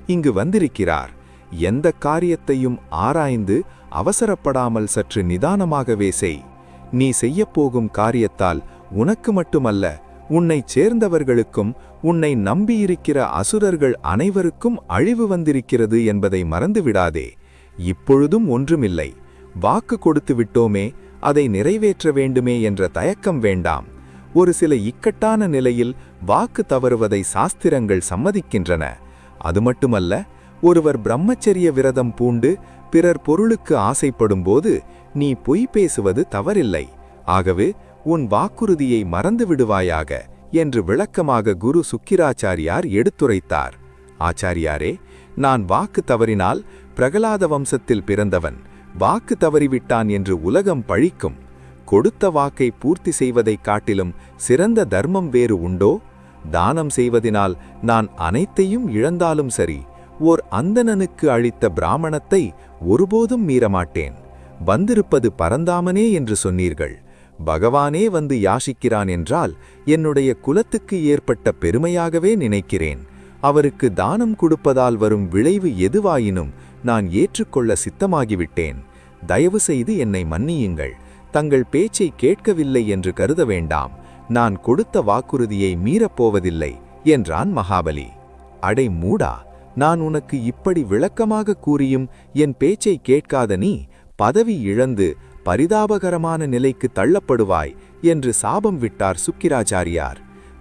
இங்கு வந்திருக்கிறார். எந்த காரியத்தையும் ஆராய்ந்து அவசரப்படாமல் சற்று நிதானமாகவே செய். நீ செய்யப்போகும் காரியத்தால் உனக்கு மட்டுமல்ல, உன்னைச் சேர்ந்தவர்களுக்கும் உன்னை நம்பியிருக்கிற அசுரர்கள் அனைவருக்கும் அழிவு வந்திருக்கிறது என்பதை மறந்துவிடாதே. இப்பொழுதும் ஒன்றுமில்லை. வாக்கு கொடுத்து விட்டோமே, அதை நிறைவேற்ற வேண்டுமே என்ற தயக்கம் வேண்டாம். ஒரு சில இக்கட்டான நிலையில் வாக்கு தவறுவதை சாஸ்திரங்கள் சம்மதிக்கின்றன. அது மட்டுமல்ல, ஒருவர் பிரம்மச்சரிய விரதம் பூண்டு பிறர் பொருளுக்கு ஆசைப்படும்போது நீ பொய் பேசுவது தவறில்லை. ஆகவே உன் வாக்குறுதியை மறந்து விடுவாயாக என்று விளக்கமாக குரு சுக்கிராச்சாரியார் எடுத்துரைத்தார். ஆச்சாரியாரே, நான் வாக்கு தவறினால் பிரகலாத வம்சத்தில் பிறந்தவன் வாக்கு தவறிவிட்டான் என்று உலகம் பழிக்கும். கொடுத்த வாக்கை பூர்த்தி செய்வதைக் காட்டிலும் சிறந்த தர்மம் வேறு உண்டோ? தானம் செய்வதினால் நான் அனைத்தையும் இழந்தாலும் சரி, ஓர் அந்தணனுக்கு அளித்த பிராமணத்தை ஒருபோதும் மீறமாட்டேன். வந்திருப்பது பரந்தாமனே என்று சொன்னீர்கள். பகவானே வந்து யாசிக்கிறான் என்றால் என்னுடைய குலத்துக்கு ஏற்பட்ட பெருமையாகவே நினைக்கிறேன். அவருக்கு தானம் கொடுப்பதால் வரும் விளைவு எதுவாயினும் நான் ஏற்றுக்கொள்ள சித்தமாகிவிட்டேன். தயவு செய்து என்னை மன்னியுங்கள். தங்கள் பேச்சை கேட்கவில்லை என்று கருத வேண்டாம். நான் கொடுத்த வாக்குறுதியை மீறப்போவதில்லை என்றான் மகாபலி. அடை மூடா, நான் உனக்கு இப்படி விளக்கமாக கூறியும் என் பேச்சை கேட்காத நீ பதவி இழந்து பரிதாபகரமான நிலைக்கு தள்ளப்படுவாய் என்று சாபம் விட்டார் சுக்கிராச்சாரியார்.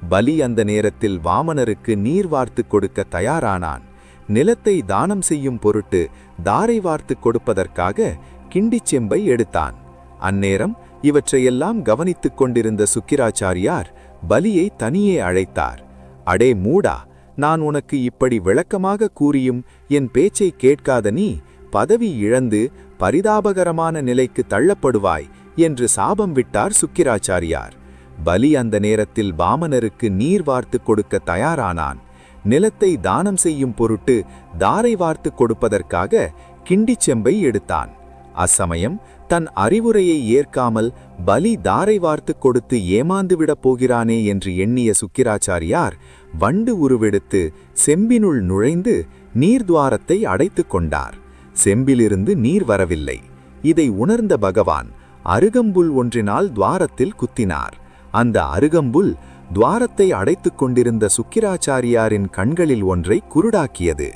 பலி அந்த நேரத்தில் வாமனருக்கு நீர் வார்த்து கொடுக்க தயாரானான். நிலத்தை தானம் செய்யும் பொருட்டு தாரை வார்த்து கொடுப்பதற்காக கிண்டிச் செம்பை எடுத்தான். அந்நேரம் இவற்றையெல்லாம் கவனித்துக் கொண்டிருந்த சுக்கிராச்சாரியார் பலியை தனியே அழைத்தார். அடே மூடா, நான் உனக்கு இப்படி விளக்கமாக கூறியும் என் பேச்சை கேட்காத நீ பதவி இழந்து பரிதாபகரமான நிலைக்கு தள்ளப்படுவாய் என்று சாபம் விட்டார் சுக்கிராச்சாரியார். பலி அந்த நேரத்தில் வாமனருக்கு நீர் வார்த்து கொடுக்க தயாரானான். நிலத்தை தானம் செய்யும் பொருட்டு தாரை வார்த்து கொடுப்பதற்காக கிண்டிச் செம்பை எடுத்தான். அச்சமயம் தன் அறிவுரையை ஏற்காமல் பலி தாரை வார்த்து கொடுத்து ஏமாந்துவிடப் போகிறானே என்று எண்ணிய சுக்கிராச்சாரியார் வண்டு உருவெடுத்து செம்பினுள் நுழைந்து நீர்துவாரத்தை அடைத்து கொண்டார். செம்பிலிருந்து நீர் வரவில்லை. இதை உணர்ந்த பகவான் அருகம்புல் ஒன்றினால் துவாரத்தில் குத்தினார். அந்த அருகம்புல் துவாரத்தை அடைத்துக் கொண்டிருந்த சுக்கிராச்சாரியாரின் கண்களில் ஒன்றை குருடாக்கியது.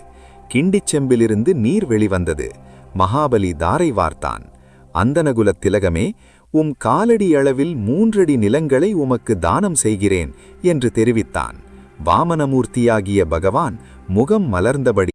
கிண்டிச் செம்பிலிருந்து நீர் வெளிவந்தது. மகாபலி தாரை வார்த்தான். அந்தனகுலத் திலகமே, உம் காலடி அளவில் 3 அடி நிலங்களை உமக்கு தானம் செய்கிறேன் என்று தெரிவித்தான். வாமனமூர்த்தியாகிய பகவான் முகம் மலர்ந்தபடி